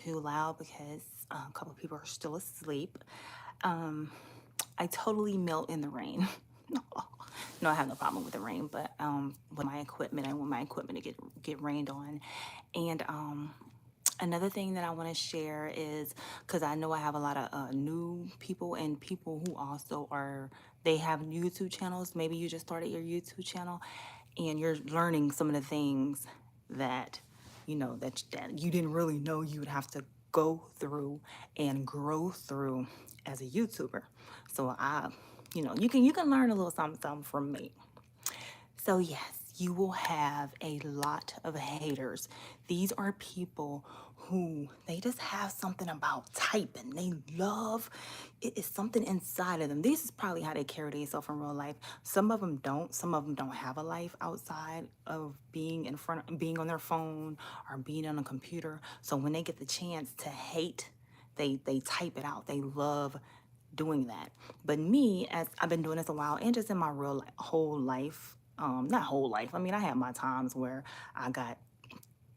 too loud because a couple people are still asleep. Um, I totally melt in the rain. No, I have no problem with the rain, but with my equipment, I want my equipment to get rained on. And another thing that I want to share is because I know I have a lot of new people and people who also they have YouTube channels. Maybe you just started your YouTube channel and you're learning some of the things that that you didn't really know you would have to go through and grow through as a YouTuber. So you can learn a little something from me. So, yes, you will have a lot of haters. These are people who they just have something about typing. They love it is something inside of them. This is probably how they carry themselves in real life. Some of them don't. Some of them don't have a life outside of being on their phone or being on a computer. So when they get the chance to hate, they type it out. They love doing that. But me, as I've been doing this a while, and just in my whole life, not whole life. I mean, I had my times where I got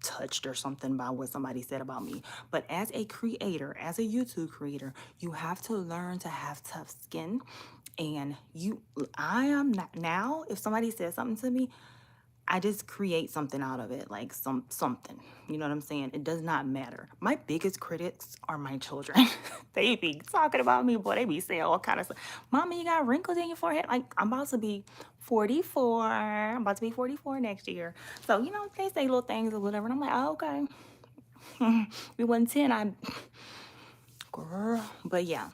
touched or something by what somebody said about me. But as a creator, as a YouTube creator, you have to learn to have tough skin. And I am not now. If somebody says something to me, I just create something out of it, like something. You know what I'm saying? It does not matter. My biggest critics are my children. They be talking about me, boy. They be saying all kind of stuff. Mommy, you got wrinkles in your forehead. Like I'm about to be 44. I'm about to be 44 next year. So they say little things or whatever, and I'm like, oh, okay. We wasn't 10. I, girl, but yeah.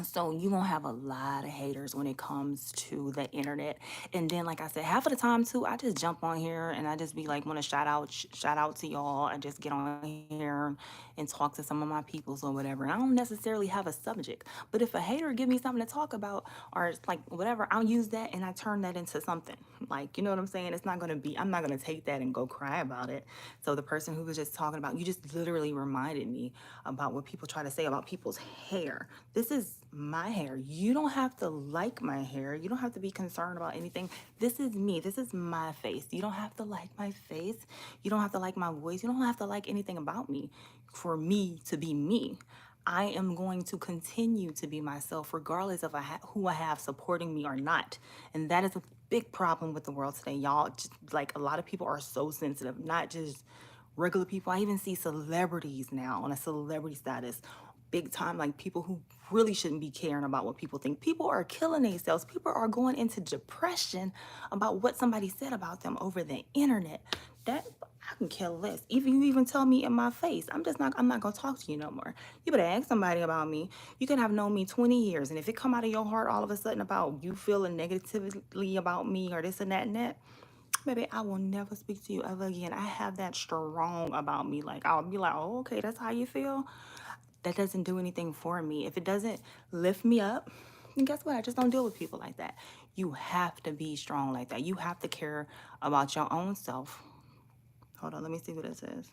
So you gonna have a lot of haters when it comes to the internet. And then, like I said, half of the time too, I just jump on here and I just be like, want to shout out to y'all. I just get on here and talk to some of my peoples or whatever. And I don't necessarily have a subject, but if a hater give me something to talk about or it's like whatever, I'll use that and I turn that into something. Like, you know what I'm saying? I'm not gonna take that and go cry about it. So the person who was just talking about, you just literally reminded me about what people try to say about people's hair. This is my hair. You don't have to like my hair. You don't have to be concerned about anything. This is me. This is my face. You don't have to like my face. You don't have to like my voice. You don't have to like anything about me for me to be me. I am going to continue to be myself regardless of who I have supporting me or not. And that is a big problem with the world today, y'all. Just, like a lot of people are so sensitive, not just regular people. I even see celebrities now on a celebrity status, big time, like people who really shouldn't be caring about what people think. People are killing themselves. People are going into depression about what somebody said about them over the internet. That I can care less. Even you even tell me in my face, I'm not gonna talk to you no more. You better ask somebody about me. You can have known me 20 years, and if it come out of your heart all of a sudden about you feeling negatively about me or this and that, baby, I will never speak to you ever again. I have that strong about me. Like, I'll be like, oh, okay, that's how you feel. That doesn't do anything for me. If it doesn't lift me up, then guess what? I just don't deal with people like that. You have to be strong like that. You have to care about your own self. Hold on, let me see what it says.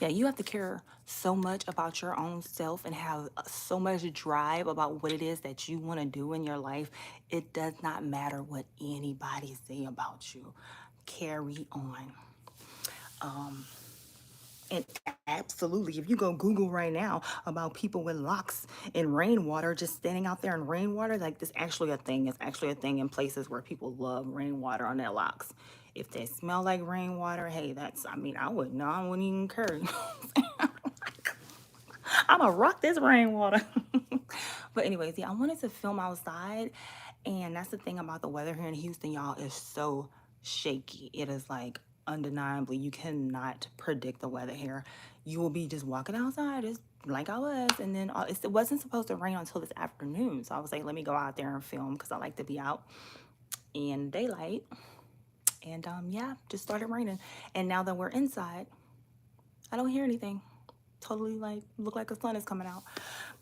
Yeah, you have to care so much about your own self and have so much drive about what it is that you want to do in your life. It does not matter what anybody say about you. Carry on. And absolutely, if you go Google right now about people with locks in rainwater, just standing out there in rainwater, like this actually a thing. It's actually a thing in places where people love rainwater on their locks. If they smell like rainwater, hey, I mean, I wouldn't even care. I'm gonna rock this rainwater. But anyways, yeah, I wanted to film outside, and that's the thing about the weather here in Houston, y'all, is so shaky. It is like undeniably you cannot predict the weather here. You will be just walking outside, just like I was, and then it wasn't supposed to rain until this afternoon. So I was like, let me go out there and film because I like to be out in daylight. And yeah, just started raining, and now that we're inside, I don't hear anything. Totally like look like the sun is coming out.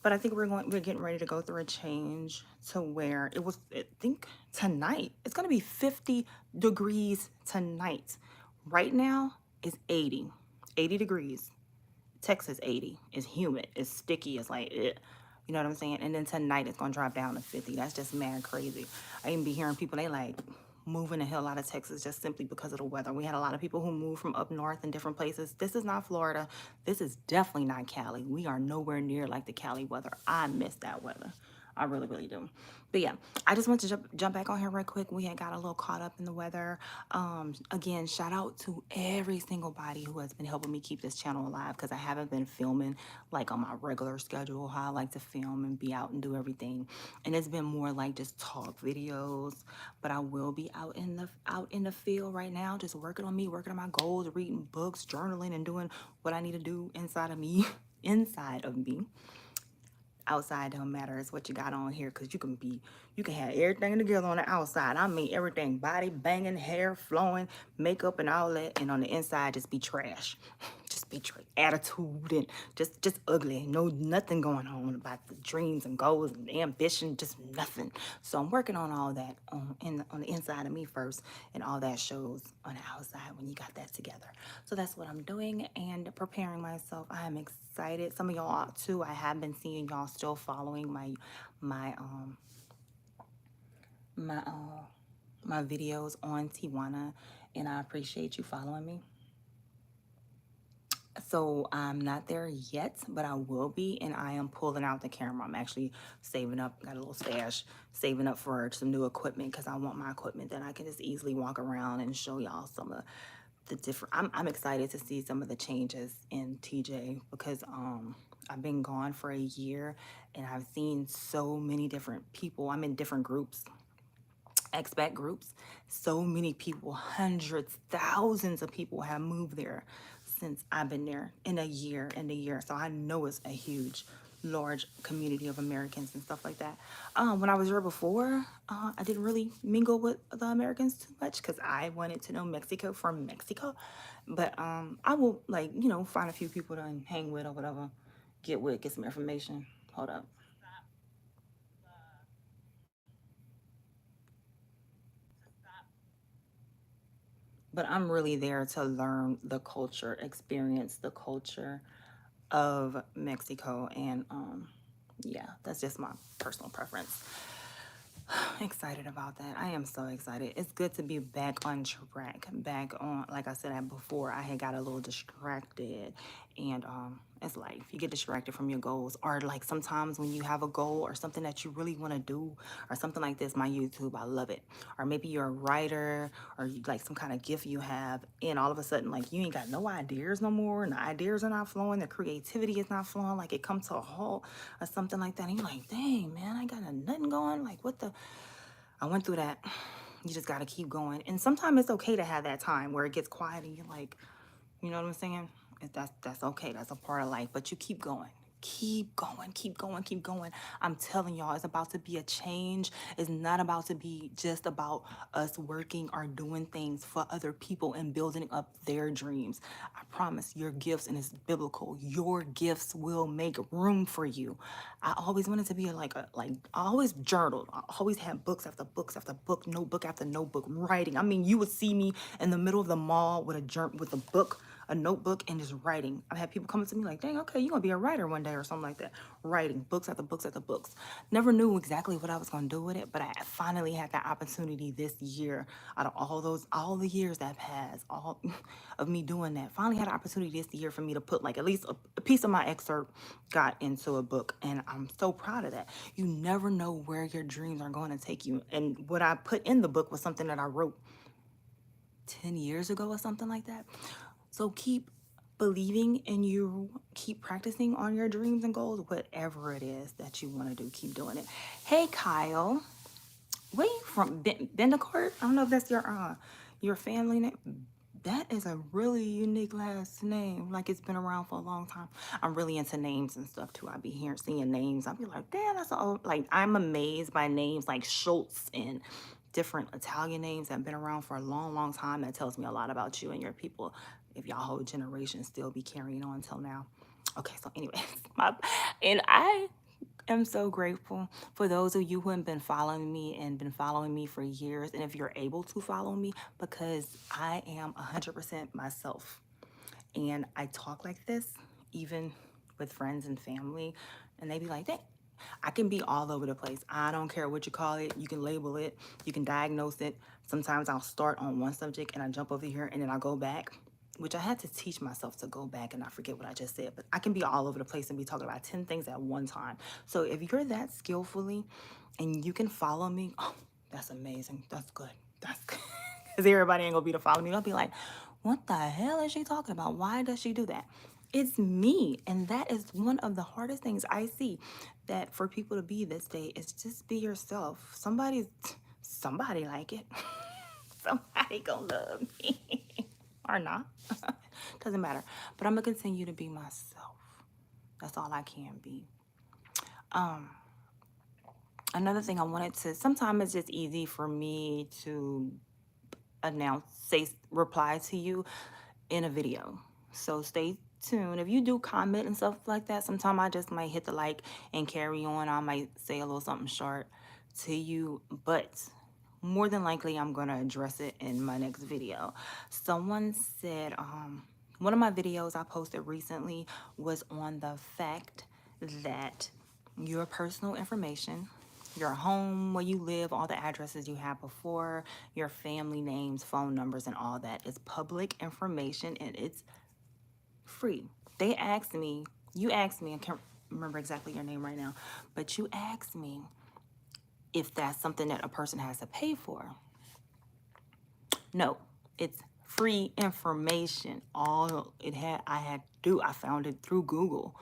But I think we're getting ready to go through a change to where I think tonight it's gonna be 50 degrees tonight. Right now it's 80 degrees. Texas 80. It's humid. It's sticky. It's like it. You know what I'm saying? And then tonight it's gonna drop down to 50. That's just mad crazy. I even be hearing people, they like moving the hell out of Texas just simply because of the weather. We had a lot of people who moved from up north and different places. This is not Florida. This is definitely not Cali. We are nowhere near like the Cali weather. I miss that weather. I really, really do. But yeah, I just want to jump back on here real quick. We had got a little caught up in the weather. Again, shout out to every single body who has been helping me keep this channel alive, because I haven't been filming like on my regular schedule, how I like to film and be out and do everything. And it's been more like just talk videos. But I will be out in the field right now, just working on me, working on my goals, reading books, journaling, and doing what I need to do inside of me, inside of me. Outside don't matter. It's what you got on here, because you can have everything together on the outside. I mean everything, body banging, hair flowing, makeup and all that, and on the inside just be trash. Just be attitude and just ugly. No, nothing going on about the dreams and goals and ambition, just nothing. So I'm working on all that on the inside of me first, and all that shows on the outside when you got that together. So that's what I'm doing and preparing myself. I am excited. Some of y'all too. I have been seeing y'all still following my um my uh my videos on Tijuana, and I appreciate you following me. So I'm not there yet, but I will be, and I am pulling out the camera. I'm actually saving up, got a little stash, saving up for some new equipment, because I want my equipment that I can just easily walk around and show y'all some of the different. I'm excited to see some of the changes in TJ, because I've been gone for a year, and I've seen so many different people. I'm in different groups, expat groups. So many people, hundreds, thousands of people have moved there since I've been there in a year, So I know it's a huge, large community of Americans and stuff like that. When I was there before, I didn't really mingle with the Americans too much, because I wanted to know Mexico from Mexico. But I will, like, find a few people to hang with or whatever, get some information. Hold up. But I'm really there to learn the culture, experience the culture of Mexico, and yeah, that's just my personal preference. Excited about that. I am so excited. It's good to be back on track, back on, like I said before, I had got a little distracted, and it's life. You get distracted from your goals, or like sometimes when you have a goal or something that you really want to do, or something like this, my YouTube, I love it. Or maybe you're a writer, or you, like some kind of gift you have, and all of a sudden, like, you ain't got no ideas no more, and the ideas are not flowing, the creativity is not flowing, like it comes to a halt or something like that, and you're like, dang man, I got nothing going, like what the. I went through that. You just got to keep going. And sometimes it's okay to have that time where it gets quiet and you're like, you know what I'm saying? That's okay. That's a part of life. But you keep going. Keep going, keep going, keep going. I'm telling y'all, it's about to be a change. It's not about to be just about us working or doing things for other people and building up their dreams. I promise, your gifts, and it's biblical, your gifts will make room for you. I always wanted to be like I always journaled. I always had books after books after book, notebook after notebook, writing. I mean, you would see me in the middle of the mall with a book, a notebook, and just writing. I've had people coming to me like, dang, okay, you're gonna be a writer one day or something like that. Writing books after books after books. Never knew exactly what I was gonna do with it, but I finally had that opportunity this year. Out of all the years that passed, all of me doing that, finally had an opportunity this year for me to put like at least a piece of my excerpt got into a book, and I'm so proud of that. You never know where your dreams are going to take you. And what I put in the book was something that I wrote 10 years ago or something like that. So keep believing in you, keep practicing on your dreams and goals, whatever it is that you want to do, keep doing it. Hey, Kyle, where you from? Bendicourt? I don't know if that's your family name. That is a really unique last name. Like it's been around for a long time. I'm really into names and stuff too. I be hearing seeing names. I'll be like, damn, that's all. Like I'm amazed by names like Schultz and different Italian names that have been around for a long, long time. That tells me a lot about you and your people. If y'all whole generation still be carrying on till now. Okay, so anyways, and I am so grateful for those of you who have been following me and been following me for years. And if you're able to follow me, because I am 100% myself. And I talk like this, even with friends and family. And they be like, dang. I can be all over the place. I don't care what you call it. You can label it. You can diagnose it. Sometimes I'll start on one subject and I jump over here and then I go back, which I had to teach myself to go back and not forget what I just said. But I can be all over the place and be talking about 10 things at one time. So if you're that skillfully and you can follow me, oh, that's amazing. That's good. That's good. Because everybody ain't going to be to follow me. They'll be like, what the hell is she talking about? Why does she do that? It's me. And that is one of the hardest things I see, that for people to be this day is just be yourself. Somebody like it. Somebody gonna love me or not. Doesn't matter. But I'm gonna continue to be myself. That's all I can be. Another thing I wanted to, sometimes it's just easy for me to reply to you in a video. So stay tuned. If you do comment and stuff like that, sometimes I just might hit the like and carry on. I might say a little something short to you, but more than likely I'm gonna address it in my next video. Someone said, one of my videos I posted recently was on the fact that your personal information, your home, where you live, all the addresses you had before, your family names, phone numbers, and all that is public information, and it's free. They asked me, you asked me, I can't remember exactly your name right now, but you asked me if that's something that a person has to pay for. No, it's free information. All it had, I had to do, I found it through Google.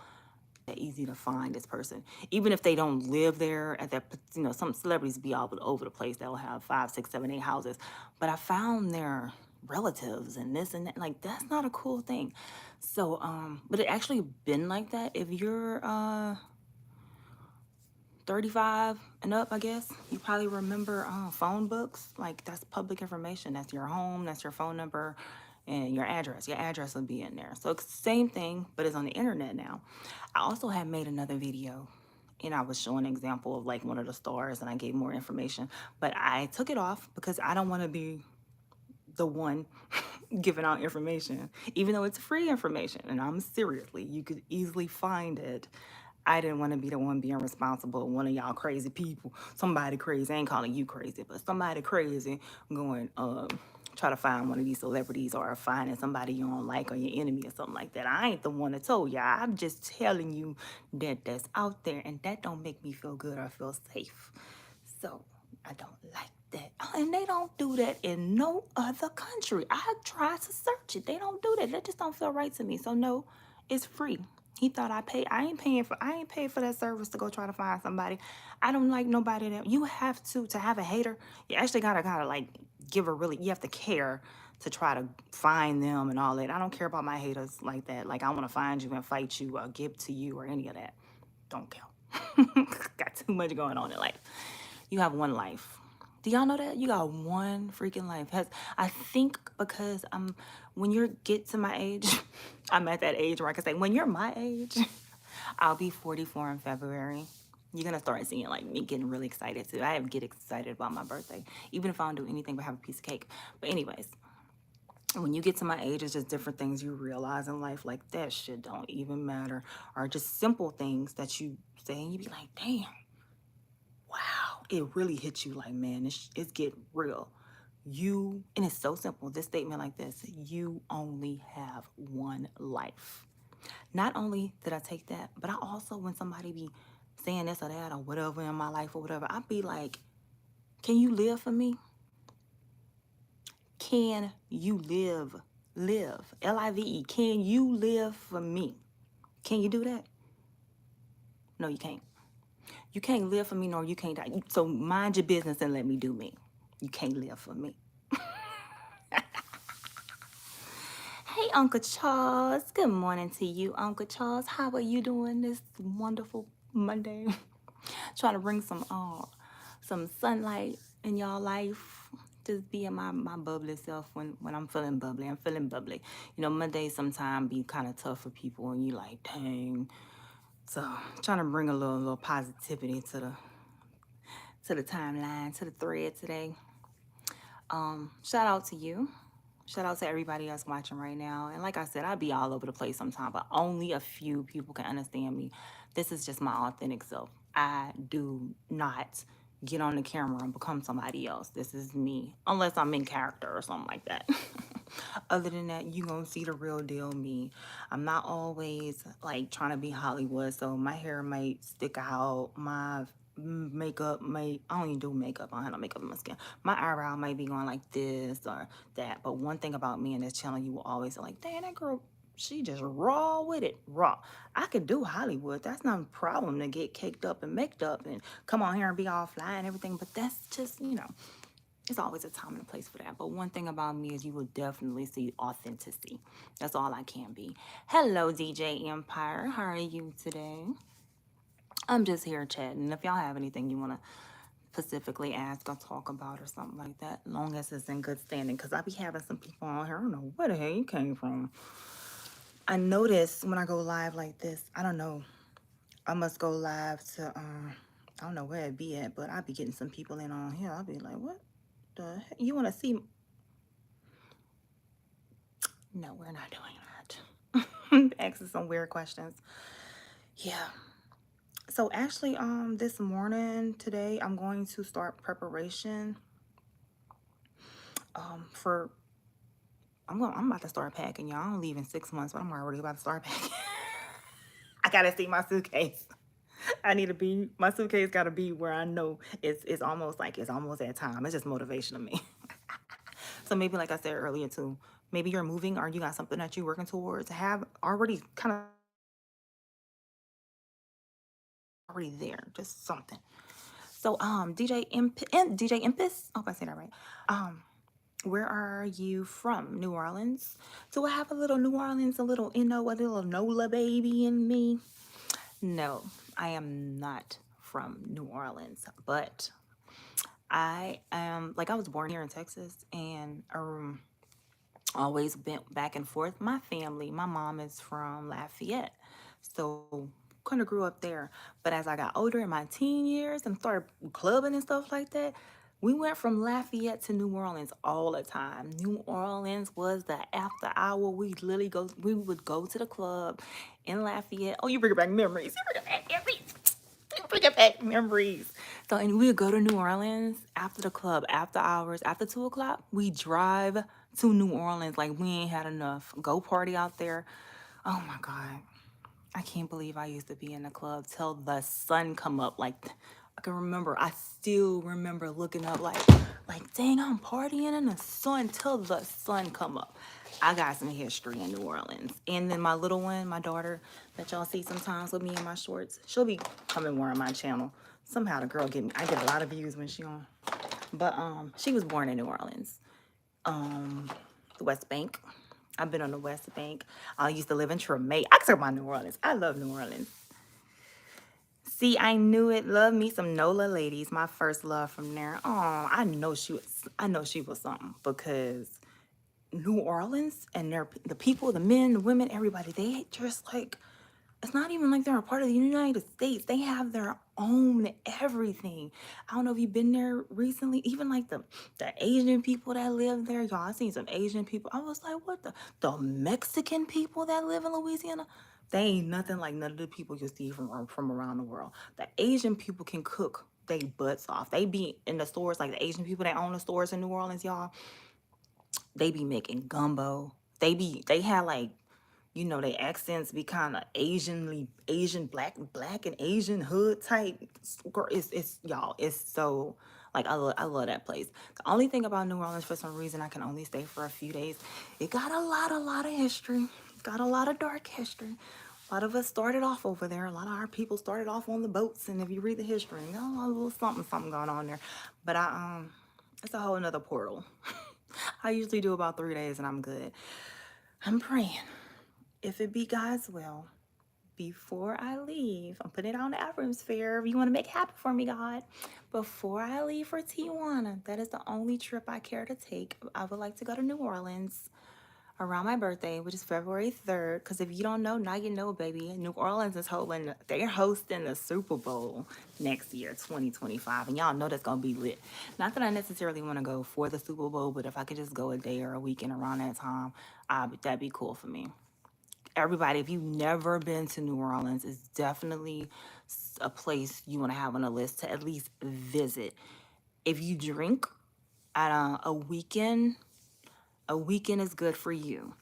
Easy to find this person, even if they don't live there at that, you know, some celebrities be all over the place. They'll have 5, 6, 7, 8 houses, but I found their relatives and this and that. Like, that's not a cool thing. So but it actually been like that. If you're 35 and up, I guess you probably remember phone books. Like, that's public information. That's your home, that's your phone number, and your address. Your address will be in there. So it's the same thing, but it's on the internet now. I also had made another video and I was showing an example of like one of the stars and I gave more information, but I took it off because I don't want to be the one giving out information, even though it's free information. And I'm seriously, you could easily find it. I didn't want to be the one being responsible. One of y'all crazy people, somebody crazy, I ain't calling you crazy, but somebody crazy going, try to find one of these celebrities or finding somebody you don't like or your enemy or something like that. I ain't the one that told y'all. I'm just telling you that that's out there, and that don't make me feel good or feel safe. So I don't like that. And they don't do that in no other country. I tried to search it. They don't do that. That just don't feel right to me. So no, it's free. He thought I paid. I ain't paid for that service to go try to find somebody. I don't like nobody that you have to have a hater. You actually gotta like give a really, you have to care to try to find them and all that. I don't care about my haters like that. Like, I want to find you and fight you or give to you or any of that. Don't care. Got too much going on in life. You have one life. Do y'all know that? You got one freaking life. I think because when you get to my age, I'm at that age where I can say, when you're my age, I'll be 44 in February. You're going to start seeing like me getting really excited too. I get excited about my birthday, even if I don't do anything but have a piece of cake. But anyways, when you get to my age, it's just different things you realize in life. Like, that shit don't even matter. Or just simple things that you say and you be like, damn, wow, it really hits you like, man, it's getting real. And it's so simple, this statement like this: you only have one life. Not only did I take that, but I also, when somebody be saying this or that or whatever in my life or whatever, I'd be like, can you live for me? Can you live? Live, can you live for me? Can you do that? No, you can't. You can't live for me, nor you can't die. So mind your business and let me do me. You can't live for me. Hey, Uncle Charles. Good morning to you, Uncle Charles. How are you doing this wonderful Monday? Trying to bring some sunlight in y'all life. Just being my bubbly self when I'm feeling bubbly. I'm feeling bubbly. You know, Mondays sometimes be kind of tough for people, and you like, dang. So trying to bring a little positivity to the timeline, to the thread today. Shout out to you. Shout out to everybody else watching right now. And like I said, I'll be all over the place sometimes, but only a few people can understand me. This is just my authentic self. I do not get on the camera and become somebody else. This is me, unless I'm in character or something like that. Other than that, you gonna see the real deal me. I'm not always like trying to be Hollywood, so my hair might stick out, my makeup might, I don't even do makeup, I don't have no makeup on my skin. My eyebrow might be going like this or that. But one thing about me and this channel, you will always say like, dang, that girl, she just raw with it, raw. I could do Hollywood. That's not a problem to get caked up and maked up and come on here and be all fly and everything. But that's just, it's always a time and a place for that. But one thing about me is you will definitely see authenticity. That's all I can be. Hello, DJ Empire. How are you today? I'm just here chatting. If y'all have anything you want to specifically ask or talk about or something like that, long as it's in good standing. Because I be having some people on here, I don't know where the hell you came from. I notice when I go live like this, I don't know. I must go live to, I don't know where it be at, but I be getting some people in on here. I'll be like, what the heck? You want to see? No, we're not doing that. Asking some weird questions. Yeah. So actually, this morning today, I'm going to start preparation, for. I'm about to start packing, y'all. I'm leaving 6 months, but I'm already about to start packing. I gotta see my suitcase. I need to be, my suitcase gotta be where I know it's almost like it's almost that time. It's just motivation to me. So maybe like I said earlier too, maybe you're moving or you got something that you're working towards. Have already kind of already there, just something. So DJ Impus, I hope I say that right. Um, where are you from? New Orleans? Do I have a little New Orleans, a little a little Nola baby in me? No, I am not from New Orleans, but I am like I was born here in Texas and always been back and forth. My family, my mom is from Lafayette, so kind of grew up there. But as I got older in my teen years and started clubbing and stuff like that, we went from Lafayette to New Orleans all the time. New Orleans was the after hour. We would go to the club in Lafayette. Oh, you bring back memories. You bring back memories. You bring back memories. So, and we would go to New Orleans after the club, after hours, after 2 o'clock. We drive to New Orleans like we ain't had enough. Go party out there. Oh my God. I can't believe I used to be in the club till the sun come up. Like I still remember looking up like dang, I'm partying in the sun till the sun come up. I got some history in New Orleans. And then my little one, my daughter, that y'all see sometimes with me in my shorts, she'll be coming more on my channel. Somehow the girl I get a lot of views when she on. But she was born in New Orleans. The West Bank. I've been on the West Bank. I used to live in Tremay. I talk about New Orleans. I love New Orleans. See, I knew it. Love me some Nola ladies. My first love from there. Oh, I know she was. I know she was something because New Orleans and the people, the men, the women, everybody. They just like it's not even like they're a part of the United States. They have their own everything. I don't know if you've been there recently. Even like the Asian people that live there, y'all. I seen some Asian people. I was like, what the Mexican people that live in Louisiana? They ain't nothing like none of the people you see from around the world. The Asian people can cook they butts off. They be in the stores like the Asian people that own the stores in New Orleans, y'all. They be making gumbo. They had like their accents be kind of Asian, black and Asian hood type. It's y'all. It's so like I love that place. The only thing about New Orleans, for some reason, I can only stay for a few days. It got a lot of history. Got a lot of dark history. A lot of us started off over there. A lot of our people started off on the boats, and if you read the history, you know, a little something going on there. But it's a whole nother portal. I usually do about 3 days, and I'm good. I'm praying. If it be God's will, before I leave, I'm putting it on the atmosphere. If you want to make it happen for me, God, before I leave for Tijuana, that is the only trip I care to take. I would like to go to New Orleans around my birthday, which is February 3rd. Because if you don't know, now you know, baby. New Orleans is they're hosting the Super Bowl next year, 2025. And y'all know that's going to be lit. Not that I necessarily want to go for the Super Bowl, but if I could just go a day or a weekend around that time, that'd be cool for me. Everybody, if you've never been to New Orleans, it's definitely a place you want to have on a list to at least visit. If you drink at a weekend is good for you.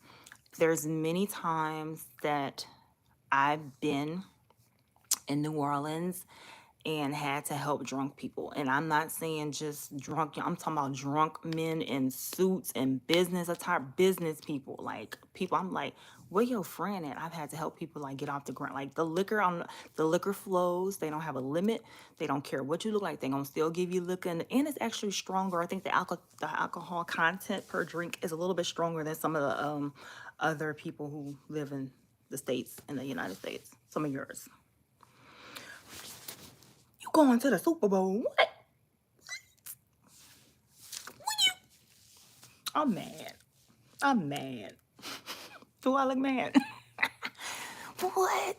There's many times that I've been in New Orleans and had to help drunk people. And I'm not saying just drunk, I'm talking about drunk men in suits and business attire, business people. Like people, I'm like, where your friend at? I've had to help people like get off the ground. Like the liquor flows, they don't have a limit. They don't care what you look like. They're gonna still give you liquor, and it's actually stronger. I think the alcohol content per drink is a little bit stronger than some of the other people who live in the States, in the United States. Some of yours. You going to the Super Bowl? What? I'm mad. I'm mad. Do I look mad? What?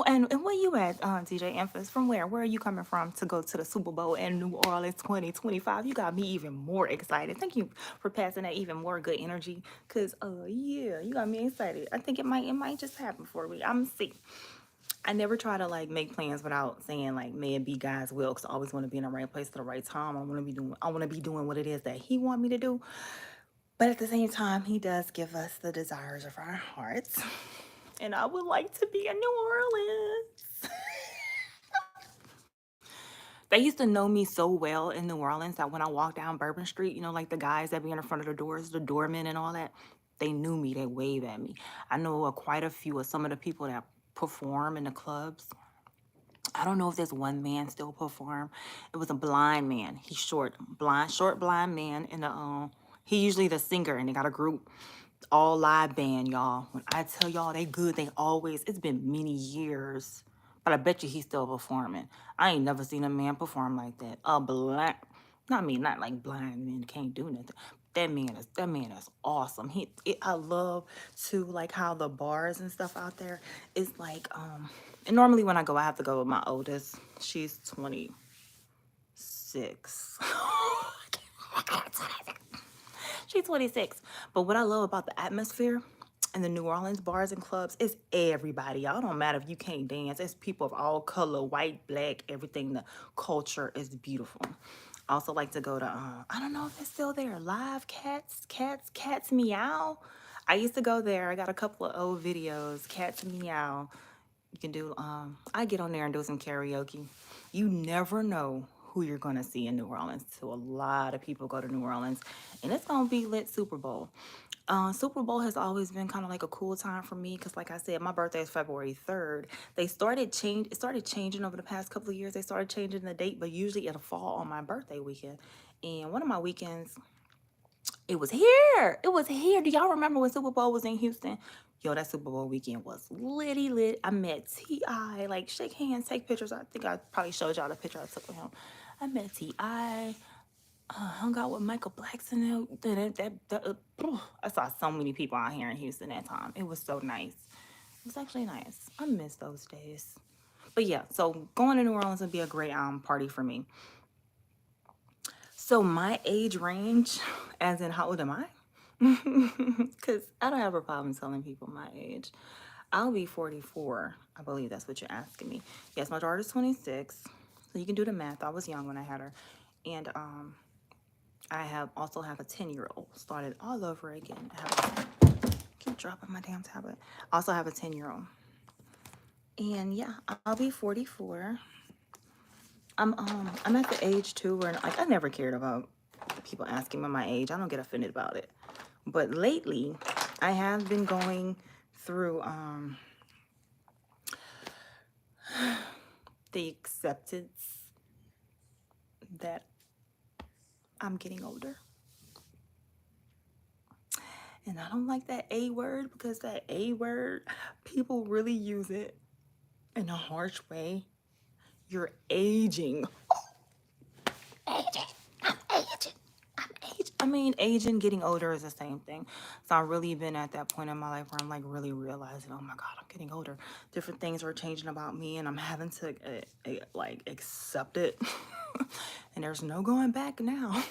And where you at, DJ Emphas? From where? Where are you coming from to go to the Super Bowl in New Orleans 2025? You got me even more excited. Thank you for passing that even more good energy. Cause yeah, you got me excited. I think it might just happen for me. I'm see. I never try to like make plans without saying like may it be God's will, because I always want to be in the right place at the right time. I want to be doing what it is that He want me to do. But at the same time, He does give us the desires of our hearts. And I would like to be in New Orleans. They used to know me so well in New Orleans that when I walk down Bourbon Street, like the guys that be in the front of the doors, the doormen and all that, they knew me. They wave at me. I know quite a few of some of the people that perform in the clubs. I don't know if there's one man still perform. It was a blind man. He's short blind man in the he usually the singer, and they got a group, all live band, y'all. When I tell y'all they good, they always, it's been many years. But I bet you he's still performing. I ain't never seen a man perform like that. A black, not like blind men can't do nothing. That man is awesome. I love to like how the bars and stuff out there is like and normally when I go I have to go with my oldest. She's 26. She's 26. But what I love about the atmosphere in the New Orleans bars and clubs is everybody. Y'all don't matter if you can't dance. It's people of all color, white, black, everything. The culture is beautiful. I also like to go to, I don't know if it's still there, Live Cats Meow. I used to go there. I got a couple of old videos, Cats Meow. You can do, I get on there and do some karaoke. You never know who you're going to see in New Orleans. So a lot of people go to New Orleans, and it's going to be lit Super Bowl. Super Bowl has always been kind of like a cool time for me because, like I said, my birthday is February 3rd. It started changing over the past couple of years. They started changing the date, but usually it'll fall on my birthday weekend. And one of my weekends, it was here. It was here. Do y'all remember when Super Bowl was in Houston? Yo, that Super Bowl weekend was litty lit. I met T.I. Like, shake hands, take pictures. I think I probably showed y'all the picture I took with him. I met T.I. Hung out with Michael Blackson. I saw so many people out here in Houston that time. It was so nice. It was actually nice. I miss those days. But yeah, so going to New Orleans would be a great party for me. So my age range, as in how old am I? Because I don't have a problem telling people my age. I'll be 44. I believe that's what you're asking me. Yes, my daughter's 26. So you can do the math. I was young when I had her. And I also have a 10-year-old. Started all over again. Keep dropping my damn tablet. I also have a 10-year-old. And yeah, I'll be 44. I'm at the age too where like I never cared about people asking me my age. I don't get offended about it. But lately, I have been going through the acceptance that I'm getting older. And I don't like that A word because that A word, people really use it in a harsh way. You're aging. Aging. I'm aging. I'm aging. I mean, aging, getting older is the same thing. So I've really been at that point in my life where I'm like really realizing, oh my God, I'm getting older. Different things are changing about me, and I'm having to like accept it. And there's no going back now.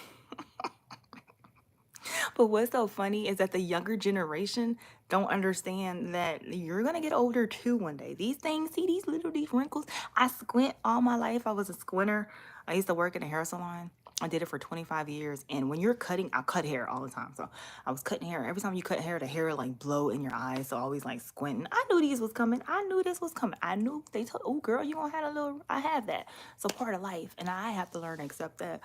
But what's so funny is that the younger generation don't understand that you're gonna get older too one day. These things, see these wrinkles. I squint all my life. I was a squinter. I used to work in a hair salon. I did it for 25 years. And when you're cutting, I cut hair all the time. So I was cutting hair. Every time you cut hair, the hair like blow in your eyes. So always like squinting. I knew these was coming. I knew this was coming. I knew they told, oh girl, you gonna have a little, I have that. So part of life. And I have to learn to accept that.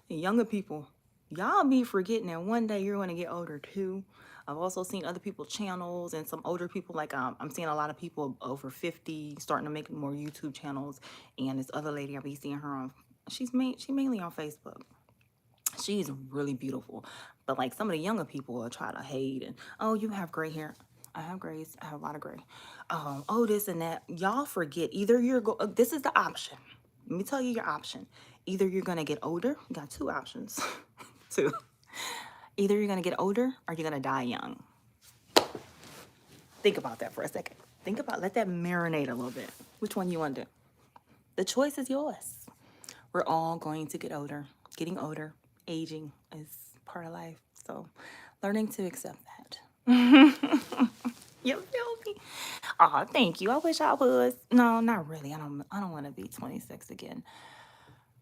And younger people, y'all be forgetting that one day you're gonna get older too. I've also seen other people's channels and some older people, like I'm seeing a lot of people over 50 starting to make more YouTube channels. And this other lady, I'll be seeing her on, she mainly on Facebook. She's really beautiful. But like some of the younger people will try to hate and, oh, you have gray hair. I have grays. I have a lot of gray. Oh, this and that. Y'all forget. Either this is the option. Let me tell you your option. Either you're gonna get older. You got two options. Two. Either you're gonna get older or you're gonna die young. Think about that for a second. Let that marinate a little bit. Which one you want to do? The choice is yours. We're all going to get older. Getting older, aging is part of life. So learning to accept that. You feel me? Oh, thank you. I wish I was. No, not really. I don't want to be 26 again.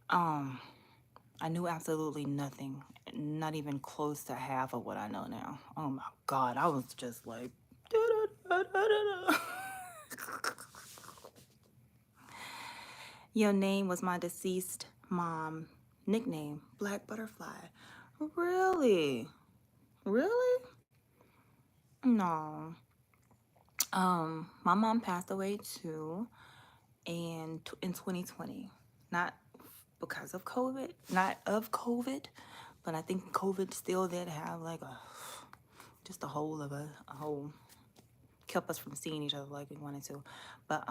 I knew absolutely nothing. Not even close to half of what I know now. Oh my God. I was just like Your name was my deceased mom nickname, Black Butterfly. Really? Really? No. My mom passed away too, and in 2020. Not because of COVID, not of COVID, but I think COVID still did have like just a whole of a whole kept us from seeing each other like we wanted to. But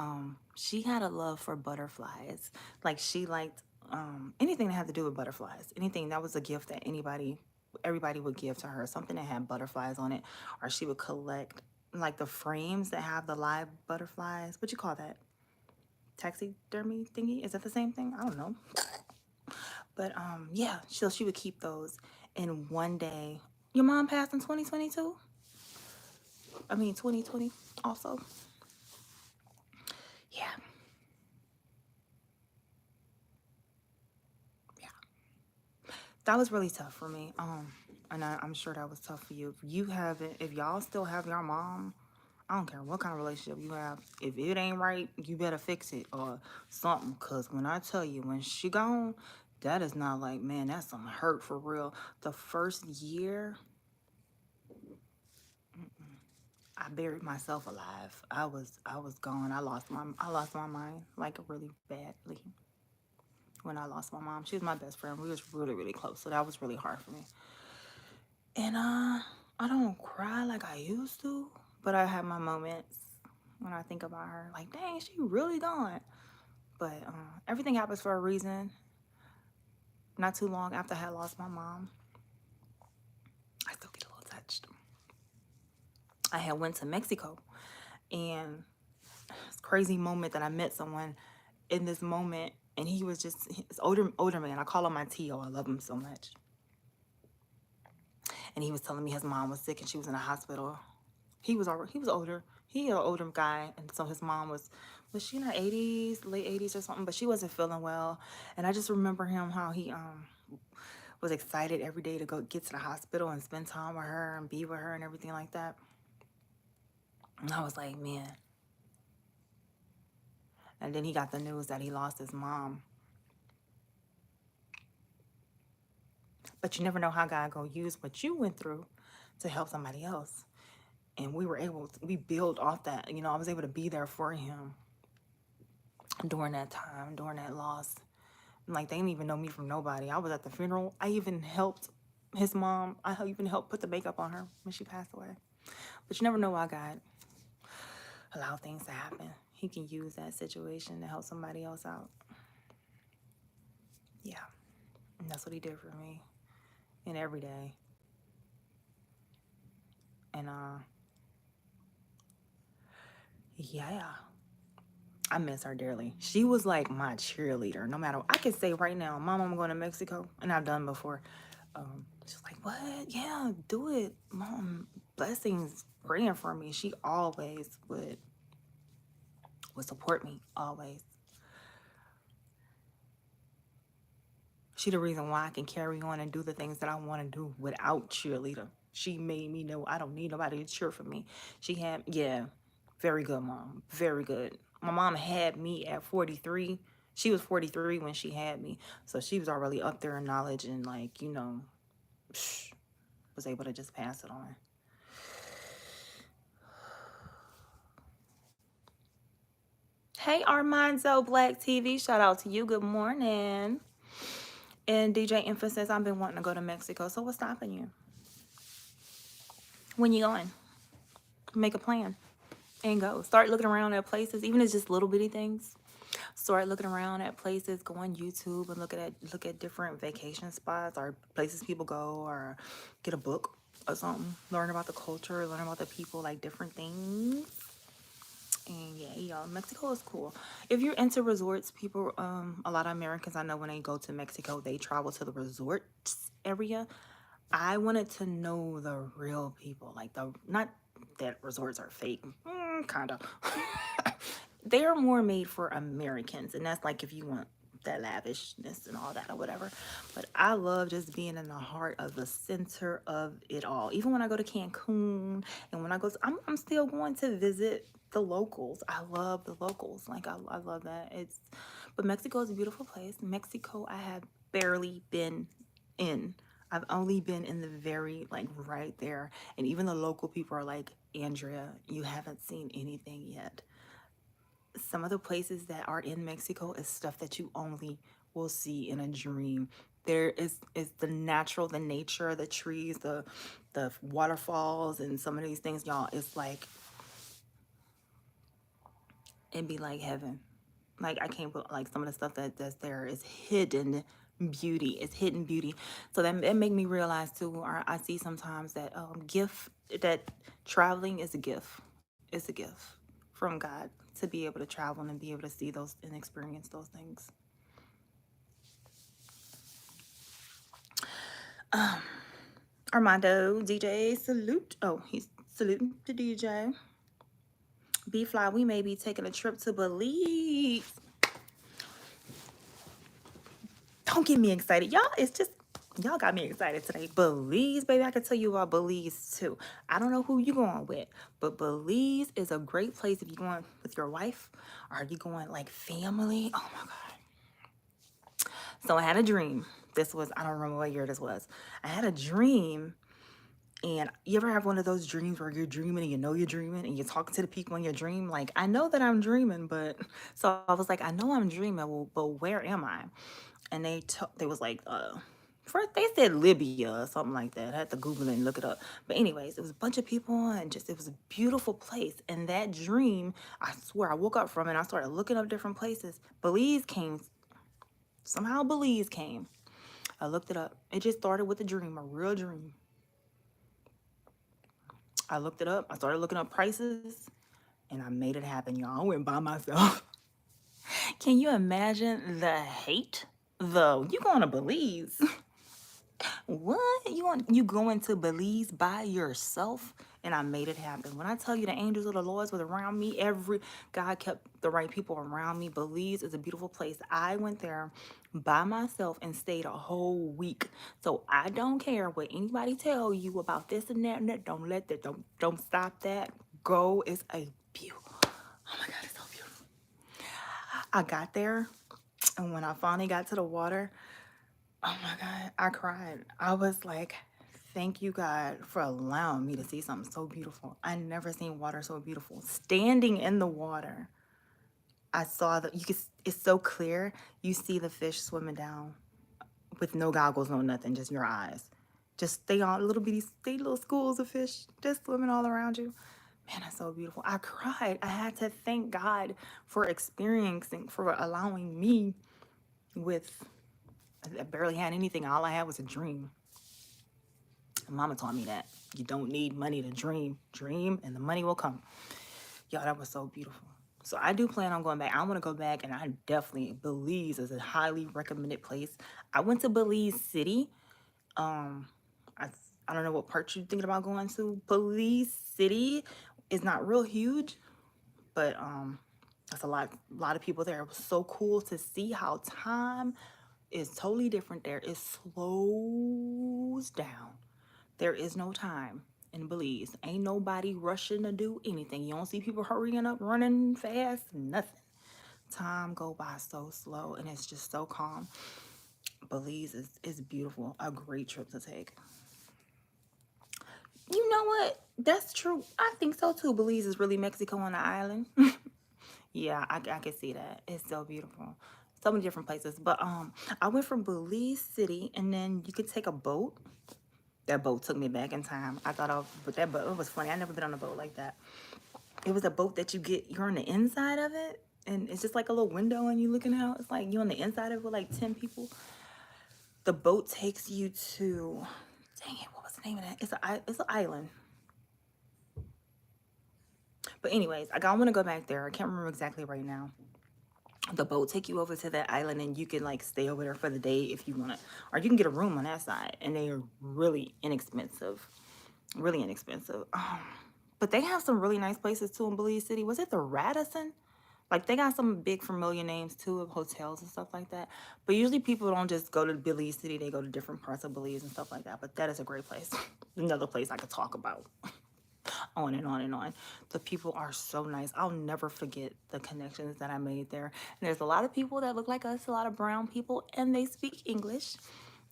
she had a love for butterflies. Like she liked anything that had to do with butterflies. Anything that was a gift that everybody would give to her, something that had butterflies on it, or she would collect like the frames that have the live butterflies. What you call that? Taxidermy thingy? Is that the same thing? I don't know. But yeah, she would keep those. And one day, your mom passed in 2022? I mean 2020 also. Yeah. Yeah. That was really tough for me. And I'm sure that was tough for you. If y'all still have your mom, I don't care what kind of relationship you have. If it ain't right, you better fix it or something. Cause when I tell you, when she gone, that is not like, man, that's some hurt for real. The first year, I buried myself alive. I was gone. I lost my mind like really badly when I lost my mom. She was my best friend. We was really, really close. So that was really hard for me. And I don't cry like I used to, but I have my moments when I think about her. Like, dang, she really gone. But everything happens for a reason. Not too long after I had lost my mom, I still get a little touched. I had went to Mexico, and it's a crazy moment that I met someone in this moment, and he was just this older man. I call him my Tio. I love him so much. And he was telling me his mom was sick and she was in a hospital. He was older. He an older guy, and so his mom was she in her 80s, late 80s or something, but she wasn't feeling well. And I just remember him how he was excited every day to go get to the hospital and spend time with her and be with her and everything like that. And I was like, man. And then he got the news that he lost his mom. But you never know how God gonna use what you went through to help somebody else. And we build off that. I was able to be there for him during that time, during that loss. Like, they didn't even know me from nobody. I was at the funeral. I even helped his mom. I even helped put the makeup on her when she passed away. But you never know why God allow things to happen. He can use that situation to help somebody else out. Yeah. And that's what he did for me. And every day. And yeah. I miss her dearly. She was like my cheerleader. No matter, I can say right now, Mom, I'm going to Mexico, and I've done before. She's like, what? Yeah, do it, mom. Blessings praying for me. She always would support me, always. She the reason why I can carry on and do the things that I want to do without cheerleader. She made me know I don't need nobody to cheer for me. She had, yeah, very good mom, very good. My mom had me at 43. She was 43 when she had me, so she was already up there in knowledge and like was able to just pass it on. Hey Armando Black TV, shout out to you. Good morning. And DJ Infant says I've been wanting to go to Mexico. So what's stopping you? When you going? Make a plan and go. Start looking around at places, even if it's just little bitty things. Start looking around at places. Go on YouTube and look at different vacation spots or places people go, or get a book or something. Learn about the culture, learn about the people, like different things. And yeah, y'all, Mexico is cool. If you're into resorts, people, a lot of Americans I know when they go to Mexico, they travel to the resorts area. I wanted to know the real people, like the not that resorts are fake, kind of. They're more made for Americans, and that's like if you want that lavishness and all that or whatever. But I love just being in the heart of the center of it all. Even when I go to Cancun and when I go, I'm still going to visit the locals. I love the locals. Like I love that. But Mexico is a beautiful place. Mexico, I have barely been in. I've only been in the very like right there, and even the local people are like, Andrea, you haven't seen anything yet. Some of the places that are in Mexico is stuff that you only will see in a dream. There is the natural, the nature, the trees, the waterfalls, and some of these things, y'all. It's like it'd be like heaven. Like I can't put like some of the stuff that's there is hidden beauty. It's hidden beauty. So that make me realize too, or I see sometimes that that traveling is a gift. It's a gift from God to be able to travel and be able to see those and experience those things. Armando, DJ, salute. Oh, he's saluting the DJ. B Fly, we may be taking a trip to Belize. Don't get me excited. Y'all, it's just, y'all got me excited today. Belize, baby, I can tell you about Belize too. I don't know who you going with, but Belize is a great place if you're going with your wife or you going like family. Oh my God. So I had a dream. This was, I don't remember what year this was. I had a dream. And you ever have one of those dreams where you're dreaming and you know you're dreaming and you're talking to the people in your dream? Like, I know that I'm dreaming, but so I was like, I know I'm dreaming, well, but where am I? And they was like, first they said Libya or something like that. I had to Google it and look it up. But anyways, it was a bunch of people and just, it was a beautiful place. And that dream, I swear, I woke up from it and I started looking up different places. Belize came, somehow Belize came. I looked it up. It just started with a dream, a real dream. I looked it up. I started looking up prices and I made it happen, y'all. I went by myself. Can you imagine the hate? You going to Belize? What? You going to Belize by yourself? And I made it happen. When I tell you the angels of the Lord was around me, God kept the right people around me. Belize is a beautiful place. I went there by myself and stayed a whole week. So I don't care what anybody tell you about this and that and that. Don't let that. Don't stop that. Go. It's a beautiful. Oh my God, it's so beautiful. I got there, and when I finally got to the water, oh my God, I cried. I was like, thank you, God, for allowing me to see something so beautiful. I never seen water so beautiful. Standing in the water, I saw that it's so clear. You see the fish swimming down with no goggles, no nothing, just your eyes. Just stay on little schools of fish just swimming all around you. Man, that's so beautiful. I cried. I had to thank God for for allowing me with, I barely had anything. All I had was a dream. Mama taught me that. You don't need money to dream. Dream and the money will come. Y'all, that was so beautiful. So I do plan on going back. I want to go back, and I definitely, Belize is a highly recommended place. I went to Belize City, Um, I I don't know what part you're thinking about going to. Belize City is not real huge, but that's a lot of people there. It was so cool to see how time is totally different there. It slows down. There is no time in Belize. Ain't nobody rushing to do anything. You don't see people hurrying up, running fast, nothing. Time go by so slow and it's just so calm. Belize is beautiful. A great trip to take. You know what? That's true. I think so too. Belize is really Mexico on the island. Yeah, I can see that. It's so beautiful. So many different places. But I went from Belize City and then you could take a boat. That boat took me back in time. I thought but that boat, it was funny. I never been on a boat like that. It was a boat that you're on the inside of it. And it's just like a little window and you looking out. It's like you on the inside of it with like 10 people. The boat takes you to, dang it, what was the name of that? It's an island. But anyways, I want to go back there. I can't remember exactly right now. The boat take you over to that island and you can like stay over there for the day if you want to, or you can get a room on that side and they are really inexpensive. Really inexpensive. But they have some really nice places too in Belize City. Was it the Radisson? Like they got some big familiar names too of hotels and stuff like that. But usually people don't just go to Belize City, they go to different parts of Belize and stuff like that. But that is a great place. Another place I could talk about. On and on and on. The people are so nice. I'll never forget the connections that I made there. And there's a lot of people that look like us, a lot of brown people, and they speak English.